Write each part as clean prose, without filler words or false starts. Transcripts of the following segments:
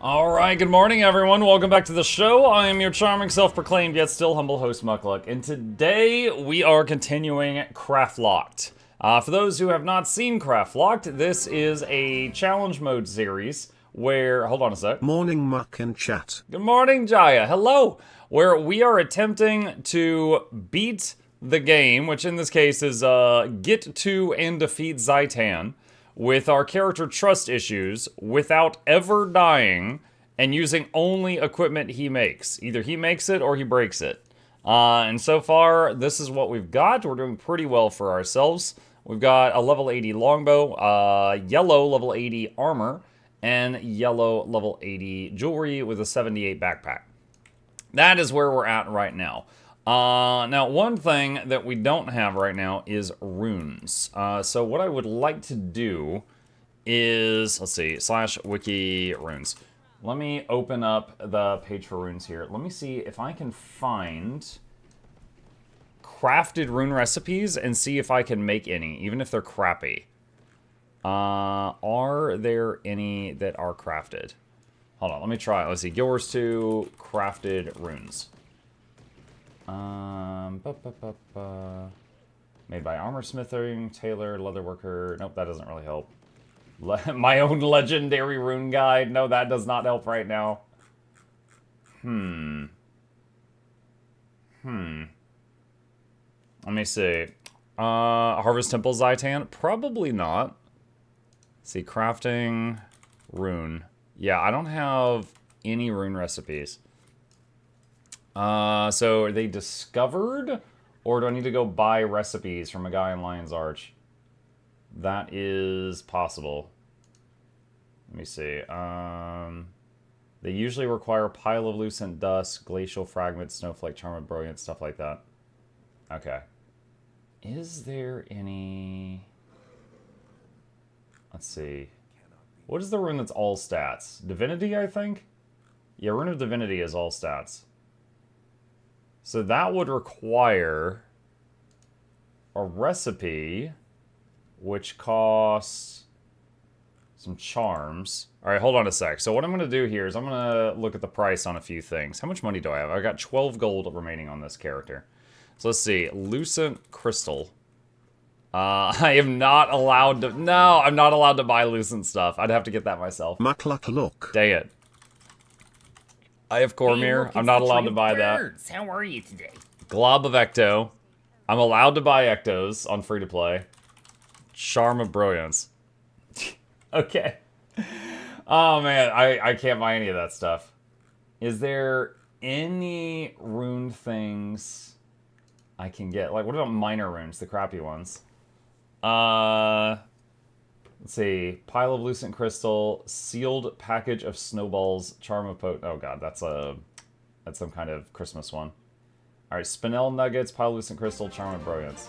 Alright, good morning everyone. Welcome back to the show. I am your charming, self-proclaimed, yet still humble host, Mukluk. And today, we are continuing Craftlocked. For those who have not seen Craftlocked, this is a challenge mode series where... Hold on a sec. Morning, Muck and chat. Good morning, Jaya. Hello. Where we are attempting to beat the game, which in this case is get to and defeat Zaitan, with our character trust issues without ever dying and using only equipment he makes. Either he makes it or he breaks it. And so far, this is what we've got. We're doing pretty well for ourselves. We've got a level 80 longbow, yellow level 80 armor, and yellow level 80 jewelry with a 78 backpack. That is where we're at right now. Now, one thing that we don't have right now is runes. So what I would like to do is, let's see, /wiki runes. Let me open up the page for runes here. Let me see if I can find crafted rune recipes and see if I can make any, even if they're crappy. Are there any that are crafted? Hold on, let me try. Let's see, Guild Wars 2 crafted runes. Made by armor smithing, tailor, leatherworker. Nope, that doesn't really help. My own legendary rune guide. No, that does not help right now. Let me see. Harvest Temple Zaitan? Probably not. Let's see, crafting rune. Yeah, I don't have any rune recipes. So are they discovered? Or do I need to go buy recipes from a guy in Lion's Arch? That is possible. Let me see. They usually require pile of lucent dust, glacial fragments, snowflake, charm of brilliance, stuff like that. Okay. Is there any... Let's see. What is the rune that's all stats? Divinity, I think? Yeah, Rune of Divinity is all stats. So that would require a recipe, which costs some charms. All right, hold on a sec. So what I'm going to do here is I'm going to look at the price on a few things. How much money do I have? I got 12 gold remaining on this character. So let's see. Lucent Crystal. I am not allowed to... No, I'm not allowed to buy Lucent stuff. I'd have to get that myself. Mukluk, look. Dang it. I have Cormir. I'm not allowed to buy that. How are you today? Glob of Ecto. I'm allowed to buy Ectos on free-to-play. Charm of Brilliance. Okay. Oh, man. I can't buy any of that stuff. Is there any rune things I can get? Like, what about minor runes? The crappy ones. Let's see. Pile of Lucent Crystal. Sealed package of snowballs. Charm of Oh, God. That's some kind of Christmas one. Alright, Spinel Nuggets, Pile of Lucent Crystal, Charm of Brilliance.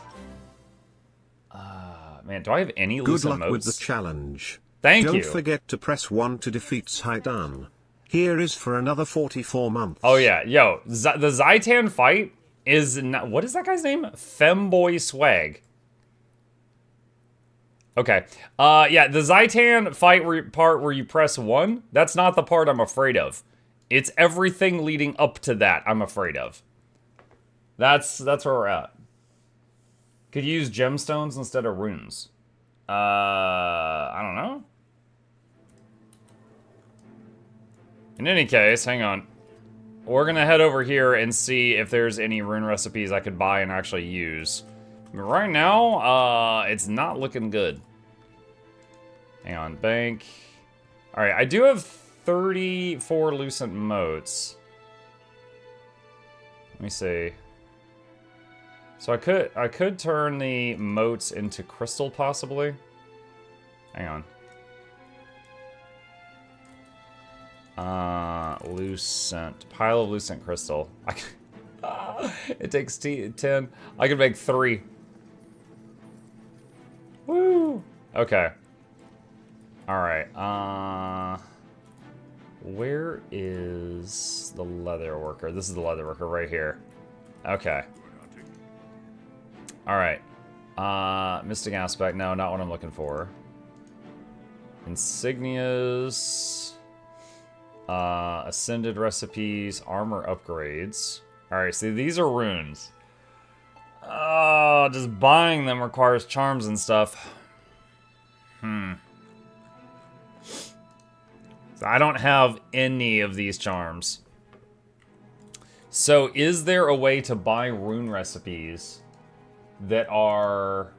Man, do I have any Lucent Good luck motes? with the challenge. Thank you. Don't forget to press 1 to defeat Zaitan. Here is for another 44 months. Oh, yeah. Yo, the Zaitan fight is... Not, what is that guy's name? Femboy Swag. Okay. Yeah, the Zaitan fight part where you press 1, that's not the part I'm afraid of. It's everything leading up to that I'm afraid of. That's where we're at. Could use gemstones instead of runes. I don't know. In any case, hang on. We're gonna head over here and see if there's any rune recipes I could buy and actually use. Right now, it's not looking good. Hang on, bank. Alright, I do have 34 lucent motes. Let me see. So I could turn the motes into crystal, possibly. Hang on. Lucent. Pile of lucent crystal. It takes 10. I could make 3. Woo! Okay. Alright, where is the leather worker? This is the leather worker right here. Okay. Alright. Mystic Aspect. No, not what I'm looking for. Insignias. Ascended recipes, armor upgrades. Alright, see, these are runes. Just buying them requires charms and stuff. So I don't have any of these charms. So is there a way to buy rune recipes that are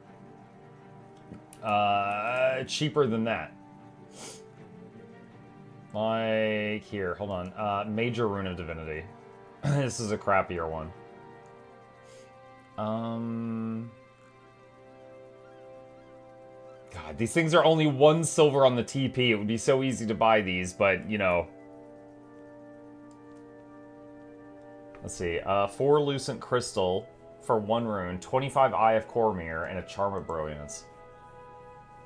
cheaper than that? Like, here, hold on. Major Rune of Divinity. This is a crappier one. God, these things are only 1 silver on the TP. It would be so easy to buy these, but, you know. Let's see. 4 Lucent Crystal for 1 rune, 25 Eye of Cormyr, and a Charm of Brilliance.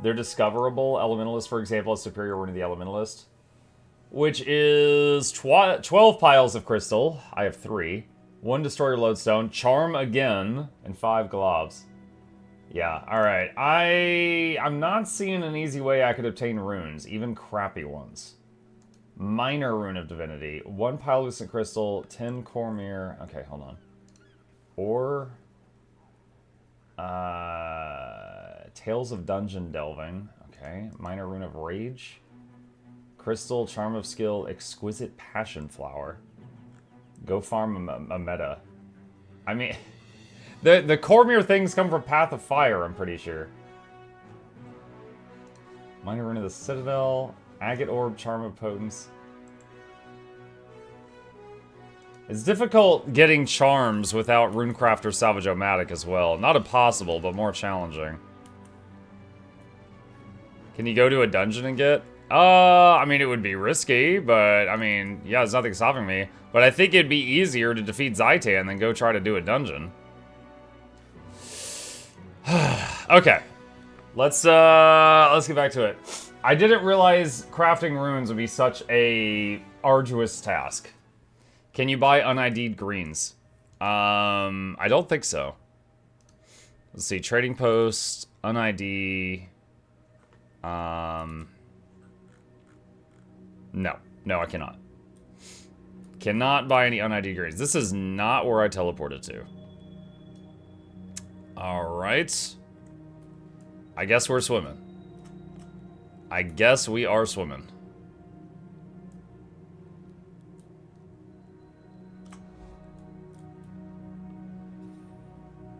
They're discoverable. Elementalist, for example, is superior rune to the Elementalist. Which is 12 piles of crystal. I have 3. 1 Destroyer Lodestone. Charm again. And 5 globs. Yeah, alright. I'm not seeing an easy way I could obtain runes. Even crappy ones. Minor Rune of Divinity. 1 pile Lucent Crystal. 10 Cormyr. Okay, hold on. Or... Tales of Dungeon Delving. Okay. Minor Rune of Rage. Crystal, Charm of Skill, Exquisite Passion Flower. Go farm a meta. I mean, the Cormyr things come from Path of Fire, I'm pretty sure. Minor Rune of the Citadel, Agate Orb, Charm of Potence. It's difficult getting charms without Runecraft or Salvage-O-Matic as well. Not impossible, but more challenging. Can you go to a dungeon and get? I mean, it would be risky, but, I mean, yeah, there's nothing stopping me. But I think it'd be easier to defeat Zaitan than go try to do a dungeon. Okay. Let's get back to it. I didn't realize crafting runes would be such a arduous task. Can you buy un-ID'd greens? I don't think so. Let's see, trading post, un-ID, No, I cannot. Cannot buy any un-ID'd greens. This is not where I teleported to. Alright. I guess we're swimming. I guess we are swimming.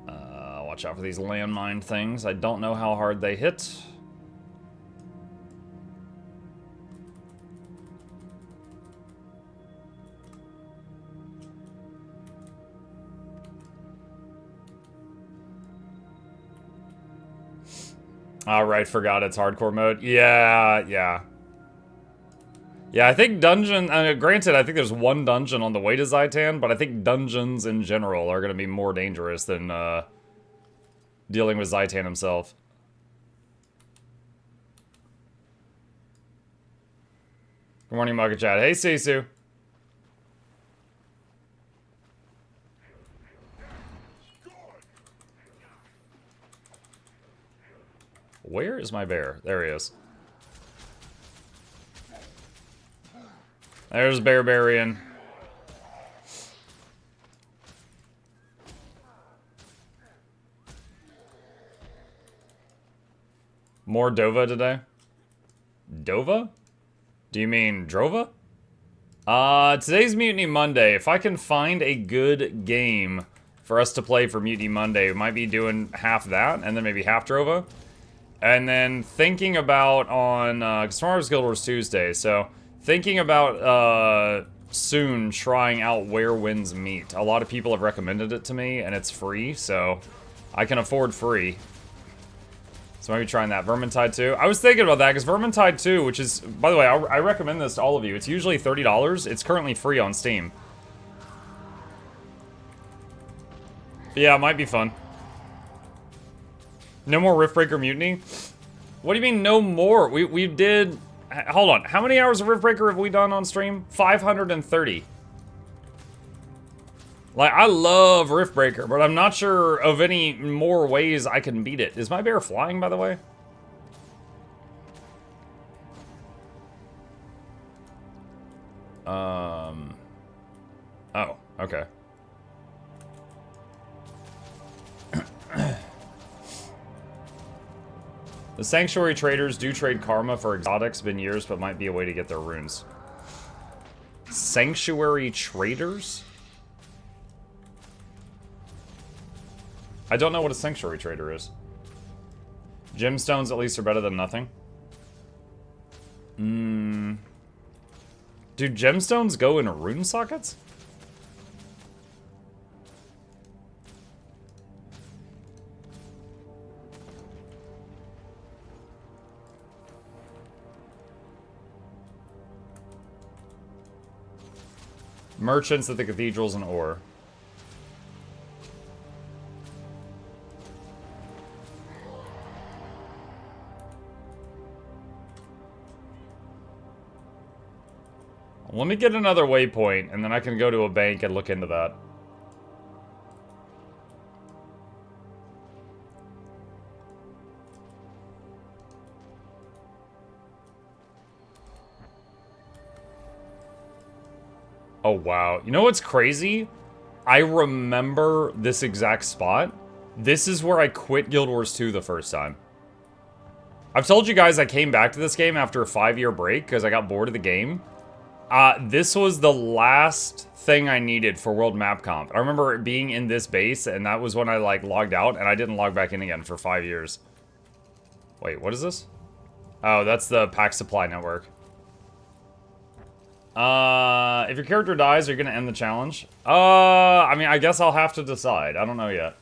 Watch out for these landmine things. I don't know how hard they hit. Alright, forgot it's hardcore mode. Yeah. Yeah, I think dungeon... granted, I think there's 1 dungeon on the way to Zaitan, but I think dungeons in general are going to be more dangerous than dealing with Zaitan himself. Good morning, Mugga Chat. Hey, Sisu. Where is my bear? There he is. There's Barbarian. More Dova today? Dova? Do you mean Drova? Today's Mutiny Monday. If I can find a good game for us to play for Mutiny Monday, we might be doing half that, and then maybe half Drova. And then thinking about on, because tomorrow's Guild Wars Tuesday, so thinking about soon trying out Where Winds Meet. A lot of people have recommended it to me, and it's free, so I can afford free. So maybe trying that. Vermintide 2. I was thinking about that, because Vermintide 2, which is, by the way, I recommend this to all of you. It's usually $30. It's currently free on Steam. But yeah, it might be fun. No more Riftbreaker Mutiny? What do you mean, no more? We did... Hold on. How many hours of Riftbreaker have we done on stream? 530. Like, I love Riftbreaker, but I'm not sure of any more ways I can beat it. Is my bear flying, by the way? Oh, okay. The Sanctuary traders do trade karma for exotics. Been years, but might be a way to get their runes. Sanctuary traders? I don't know what a Sanctuary trader is. Gemstones at least are better than nothing. Do gemstones go in rune sockets? Merchants at the cathedrals and ore. Let me get another waypoint, and then I can go to a bank and look into that. Oh, wow. You know what's crazy? I remember this exact spot. This is where I quit Guild Wars 2 the first time. I've told you guys I came back to this game after a 5-year break because I got bored of the game. This was the last thing I needed for World Map Comp. I remember it being in this base, and that was when I, like, logged out, and I didn't log back in again for 5 years. Wait, what is this? Oh, that's the pack supply network. If your character dies, are you gonna end the challenge? I mean, I guess I'll have to decide. I don't know yet.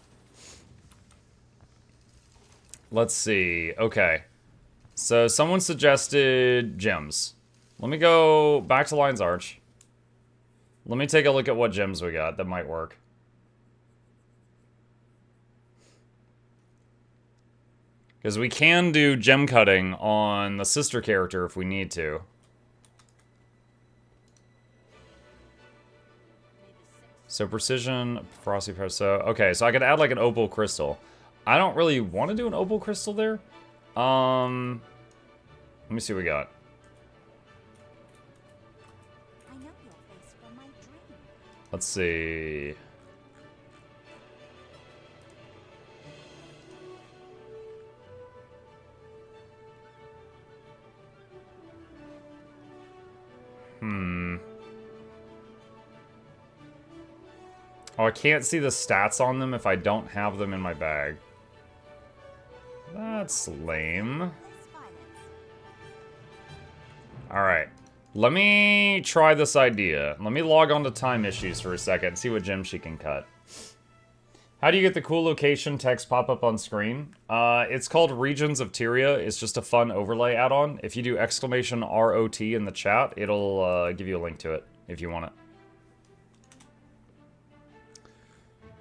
Let's see. Okay. So, someone suggested gems. Let me go back to Lion's Arch. Let me take a look at what gems we got that might work. Because we can do gem cutting on the sister character if we need to. So precision, frosty press. So okay, so I could add like an opal crystal. I don't really want to do an opal crystal there. Let me see what we got. Let's see. Oh, I can't see the stats on them if I don't have them in my bag. That's lame. Alright. Let me try this idea. Let me log on to Time Issues for a second and see what gem she can cut. How do you get the cool location text pop up on screen? It's called Regions of Tyria. It's just a fun overlay add-on. If you do exclamation ROT in the chat, it'll give you a link to it if you want it.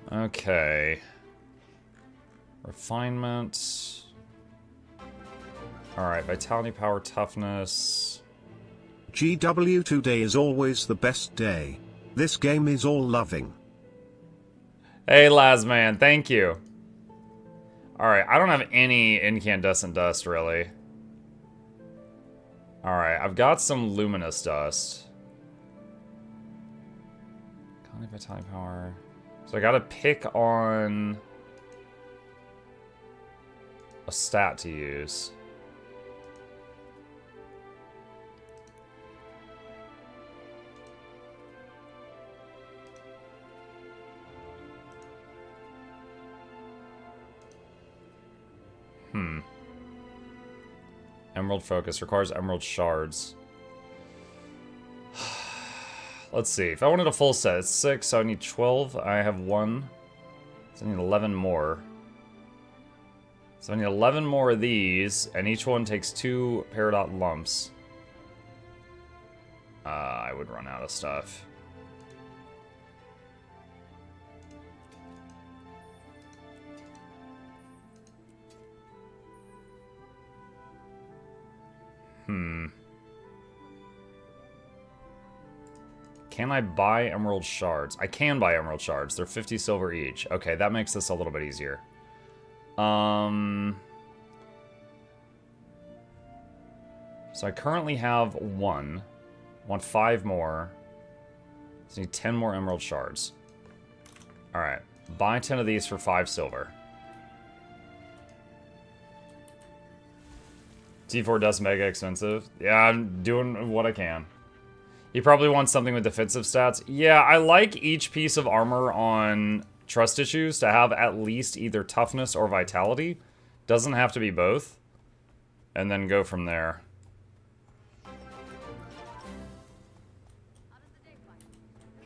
Okay. Refinement. Alright, Vitality, Power, Toughness. GW today is always the best day. This game is all loving. Hey, Lazman, thank you. Alright, I don't have any incandescent dust, really. Alright, I've got some luminous dust. Vitality, Power. So I gotta pick on a stat to use. Emerald Focus requires emerald shards. Let's see. If I wanted a full set, it's 6, so I need 12. I have 1. So I need 11 more. So I need 11 more of these, and each one takes 2 Peridot lumps. I would run out of stuff. Can I buy emerald shards? I can buy emerald shards. They're 50 silver each. Okay, that makes this a little bit easier. So I currently have 1. Want 5 more. So need 10 more emerald shards. Alright. Buy 10 of these for 5 silver. T4 dust mega expensive. Yeah, I'm doing what I can. He probably wants something with defensive stats. Yeah, I like each piece of armor on trust issues to have at least either toughness or vitality. Doesn't have to be both. And then go from there.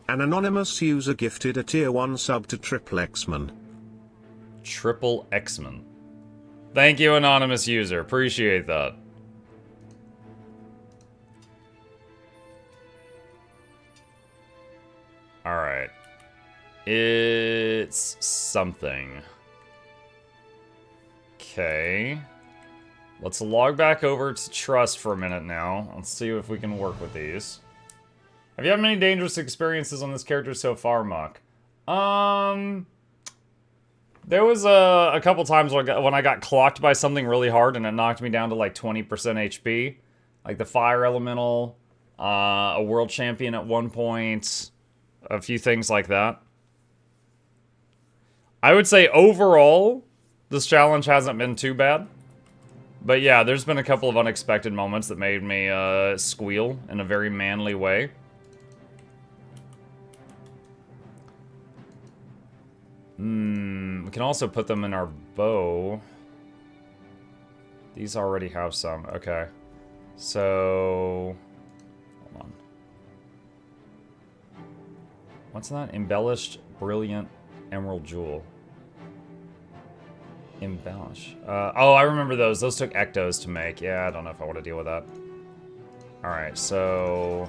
An anonymous user gifted a tier 1 sub to Triple X-Man. Triple X-Man. Thank you, anonymous user. Appreciate that. Alright. It's something. Okay. Let's log back over to Trust for a minute now. Let's see if we can work with these. Have you had many dangerous experiences on this character so far, Muck? There was a couple times when I got clocked by something really hard and it knocked me down to like 20% HP. Like the Fire Elemental, a World Champion at one point, a few things like that. I would say overall, this challenge hasn't been too bad. But yeah, there's been a couple of unexpected moments that made me squeal in a very manly way. We can also put them in our bow. These already have some. Okay. So... hold on. What's that? Embellished Brilliant Emerald Jewel. Embellish. Oh, I remember those. Those took ectos to make. Yeah, I don't know if I want to deal with that. Alright, so...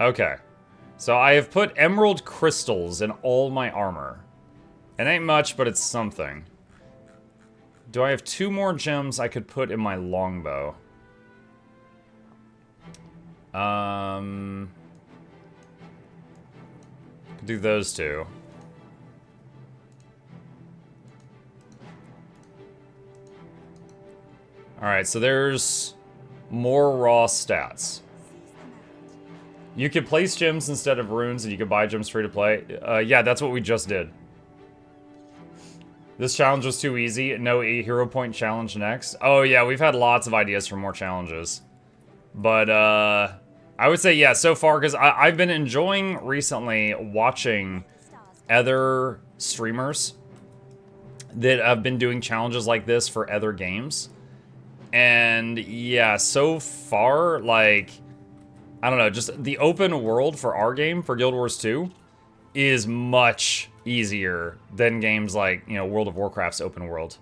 okay. So I have put emerald crystals in all my armor. It ain't much, but it's something. Do I have 2 more gems I could put in my longbow? Could do those 2. Alright, so there's more raw stats. You could place gems instead of runes, and you could buy gems free to play. Yeah, that's what we just did. This challenge was too easy. No hero point challenge next. Oh yeah, we've had lots of ideas for more challenges. But I would say yeah, so far, because I've been enjoying recently watching other streamers that have been doing challenges like this for other games. And yeah, so far, like... I don't know, just the open world for our game, for Guild Wars 2, is much easier than games like, you know, World of Warcraft's open world.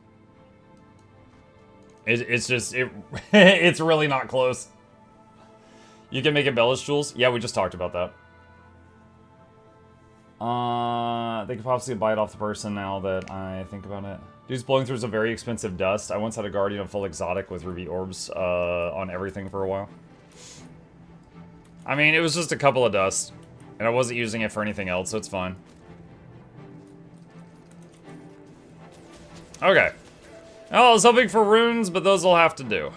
It's just, it's really not close. You can make embellished jewels? Yeah, we just talked about that. They could possibly buy it off the person now that I think about it. Dude's blowing through some very expensive dust. I once had a Guardian of full exotic with ruby orbs on everything for a while. I mean, it was just a couple of dust, and I wasn't using it for anything else, so it's fine. Okay. Well, I was hoping for runes, but those will have to do.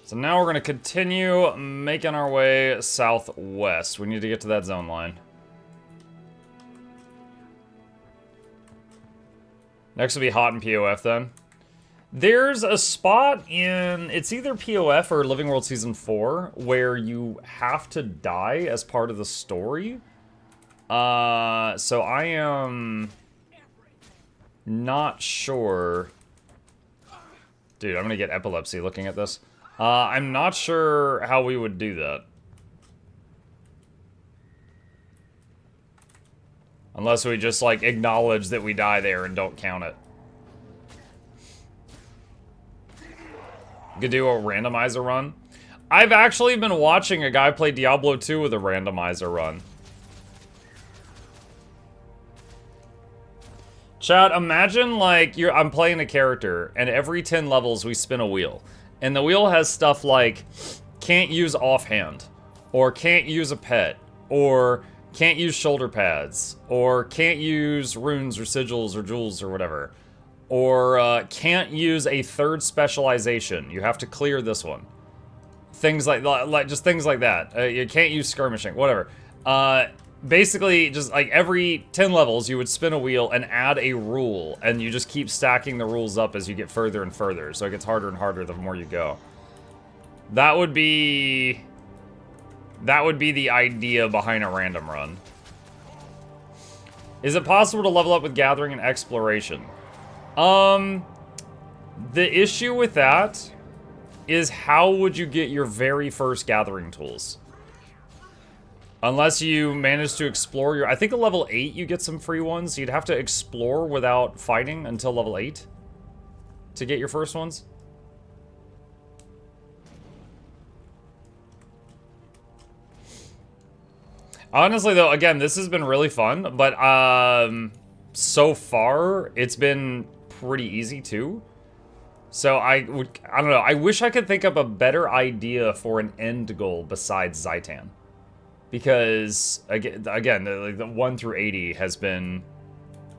So now we're going to continue making our way southwest. We need to get to that zone line. Next will be hot and POF then. There's a spot in, it's either POF or Living World Season 4, where you have to die as part of the story. So I am not sure. Dude, I'm gonna get epilepsy looking at this. I'm not sure how we would do that. Unless we just, like, acknowledge that we die there and don't count it. Could do a randomizer run. I've actually been watching a guy play Diablo 2 with a randomizer run. Chat, imagine like I'm playing a character and every 10 levels we spin a wheel. And the wheel has stuff like can't use offhand, or can't use a pet, or can't use shoulder pads, or can't use runes or sigils or jewels or whatever, or can't use a third specialization. You have to clear this one. Things like just things like that. You can't use skirmishing, whatever. Basically, just like every 10 levels, you would spin a wheel and add a rule, and you just keep stacking the rules up as you get further and further, so it gets harder and harder the more you go. That would be the idea behind a random run. Is it possible to level up with gathering and exploration? The issue with that is how would you get your very first gathering tools? Unless you manage to explore your... I think at level 8 you get some free ones. You'd have to explore without fighting until level 8 to get your first ones. Honestly, though, again, this has been really fun, but so far it's been pretty easy too. So I don't know. I wish I could think of a better idea for an end goal besides Zaitan. Because, again, the 1 through 80 has been,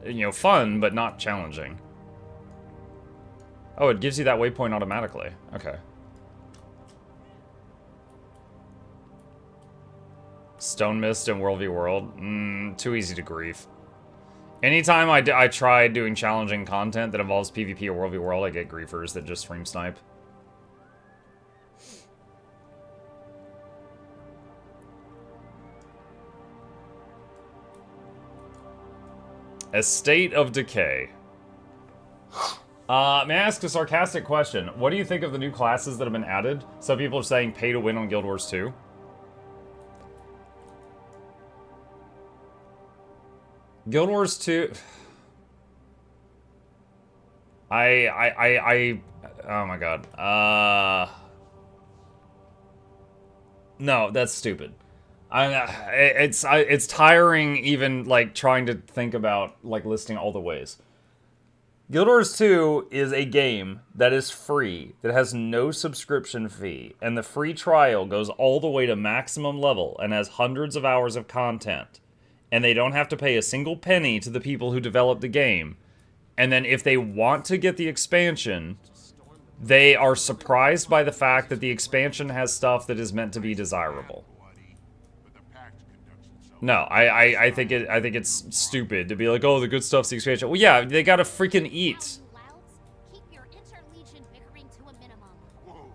you know, fun, but not challenging. Oh, it gives you that waypoint automatically. Okay. Stone Mist and World v World? Too easy to grief. Anytime I try doing challenging content that involves PvP or World v World, I get griefers that just stream snipe. A State of Decay. May I ask a sarcastic question? What do you think of the new classes that have been added? Some people are saying pay to win on Guild Wars 2. Guild Wars 2... oh my god. No, that's stupid. It's tiring even, like, trying to think about, like, listing all the ways. Guild Wars 2 is a game that is free, that has no subscription fee, and the free trial goes all the way to maximum level and has hundreds of hours of content. And they don't have to pay a single penny to the people who developed the game. And then if they want to get the expansion, they are surprised by the fact that the expansion has stuff that is meant to be desirable. No, I think it's stupid to be like, oh, the good stuff's the expansion. Well, yeah, they gotta freaking eat. Whoa,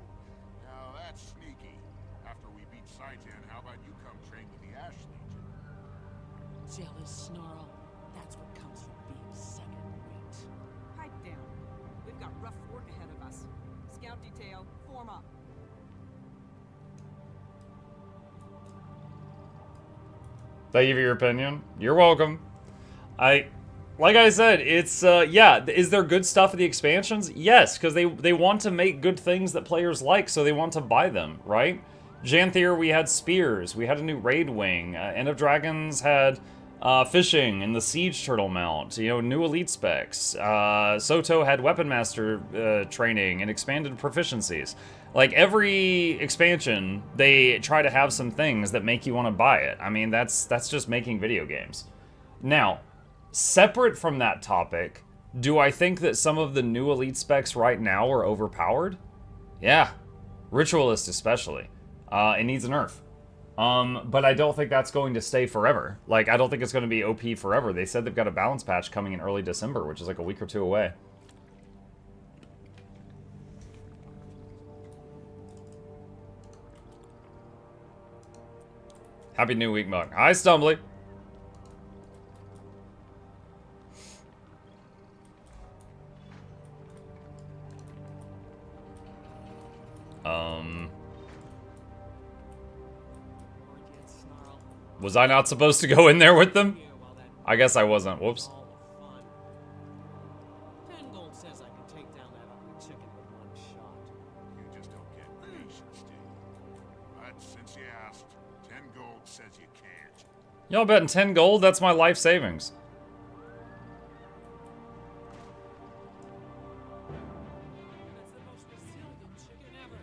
now that's sneaky. After we beat Saitan, how about you come train with the Ash Legion? Jealous snarl. That's what comes from being second rate. Pipe down. We've got rough work ahead of us. Scout detail, form up. Thank you for your opinion. You're welcome. Like I said, it's, yeah, is there good stuff in the expansions? Yes, because they want to make good things that players like, so they want to buy them, right? Janthier, we had spears, we had a new raid wing, End of Dragons had fishing and the siege turtle mount, you know, new elite specs. Soto had weapon master training and expanded proficiencies. Like, every expansion, they try to have some things that make you want to buy it. I mean, that's just making video games. Now, separate from that topic, do I think that some of the new elite specs right now are overpowered? Yeah. Ritualist especially. It needs a nerf. But I don't think that's going to stay forever. Like, I don't think it's going to be OP forever. They said they've got a balance patch coming in early December, which is like a week or two away. Happy New Week, Mug. Hi, Stumbly. Was I not supposed to go in there with them? I guess I wasn't. Whoops. 10 gold says I can take down that ugly chicken with one shot. You just don't get patience, do you? But since you asked, 10 gold says you can't. Y'all betting 10 gold? That's my life savings. That's the most resilient chicken ever.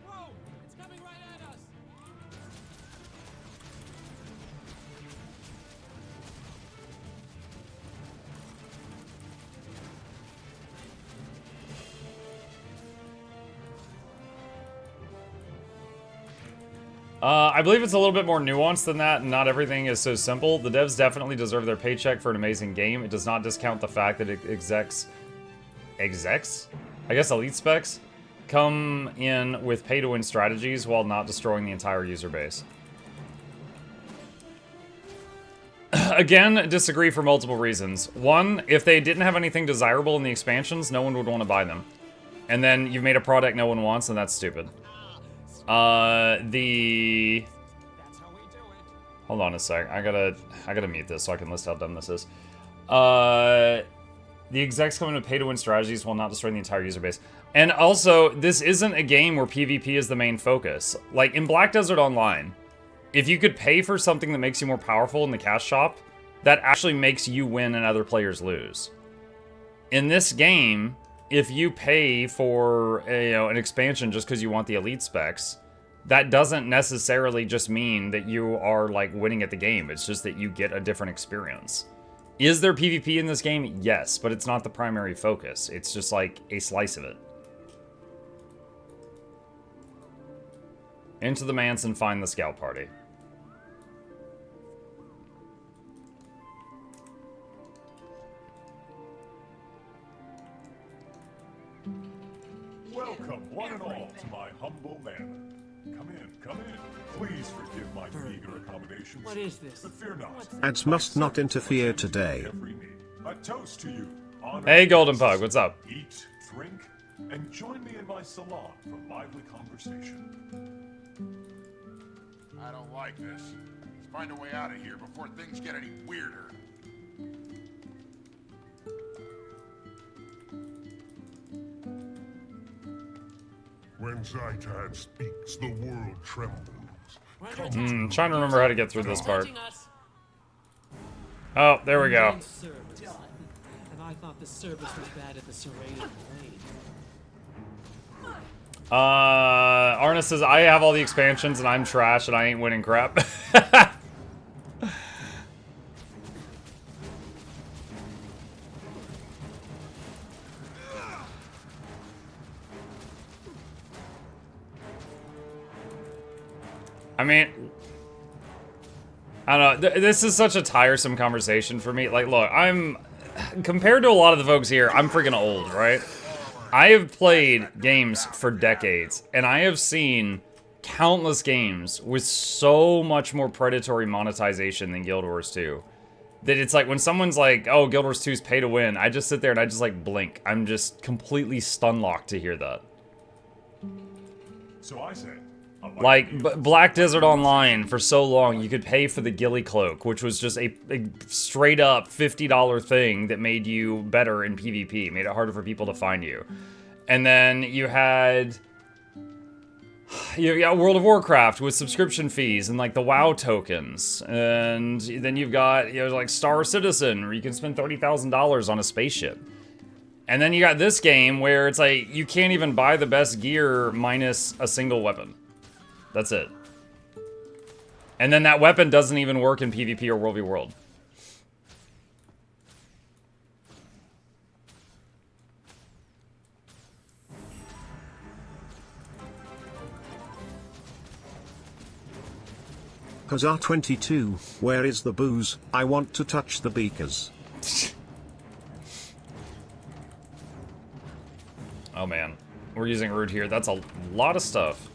Whoa! It's coming right at us! I believe it's a little bit more nuanced than that, and not everything is so simple. The devs definitely deserve their paycheck for an amazing game. It does not discount the fact that execs? I guess elite specs come in with pay-to-win strategies while not destroying the entire user base. Again, disagree for multiple reasons. One, if they didn't have anything desirable in the expansions, no one would want to buy them. And then you've made a product no one wants, and that's stupid. Hold on a sec. I gotta mute this so I can list how dumb this is. The execs come in with pay-to-win strategies while not destroying the entire user base. And also, this isn't a game where PvP is the main focus. Like, in Black Desert Online, if you could pay for something that makes you more powerful in the cash shop, that actually makes you win and other players lose. In this game, if you pay for an expansion just because you want the elite specs, that doesn't necessarily just mean that you are like winning at the game. It's just that you get a different experience. Is there PvP in this game? Yes, but it's not the primary focus. It's just like a slice of it. Into the manse and find the scout party. Welcome, one and all, to my humble manor. Come in. Please forgive my meager accommodations. What is this? But fear not. Ads must not interfere today. Every need. A toast to you. Honor Hey, and Golden success. Pug, what's up? Eat, drink, and join me in my salon for lively conversation. I don't like this. Let's find a way out of here before things get any weirder. When Zaitan speaks, the world trembles. Trying to remember how to get through this part. Touching us. Oh, there we go. Main service. And I thought the service was bad at the Serrated Blade. Arna says, I have all the expansions and I'm trash and I ain't winning crap. I mean, I don't know. This is such a tiresome conversation for me. Like, look, compared to a lot of the folks here, I'm freaking old, right? I have played games for decades, and I have seen countless games with so much more predatory monetization than Guild Wars 2. That it's like, when someone's like, oh, Guild Wars 2 is pay to win, I just sit there and I just, like, blink. I'm just completely stun-locked to hear that. So I say, Like, Black Desert Online, for so long, you could pay for the Ghillie Cloak, which was just a straight-up $50 thing that made you better in PvP, made it harder for people to find you. And then you got World of Warcraft with subscription fees and, like, the WoW tokens. And then you've got, like, Star Citizen, where you can spend $30,000 on a spaceship. And then you got this game where it's like, you can't even buy the best gear minus a single weapon. That's it. And then that weapon doesn't even work in PvP or World v World. Huzzah 22, where is the booze? I want to touch the beakers. Oh man, we're using root here. That's a lot of stuff.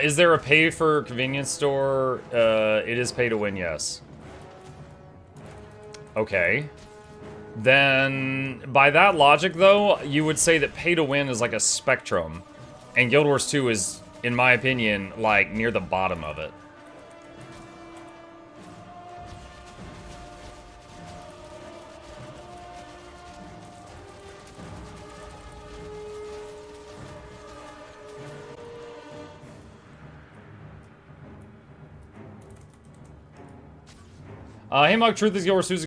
Is there a pay for convenience store? It is pay to win, yes. Okay. Then, by that logic though, you would say that pay to win is like a spectrum. And Guild Wars 2 is, in my opinion, like near the bottom of it. Hey Mug, truth is Guild Wars 2 is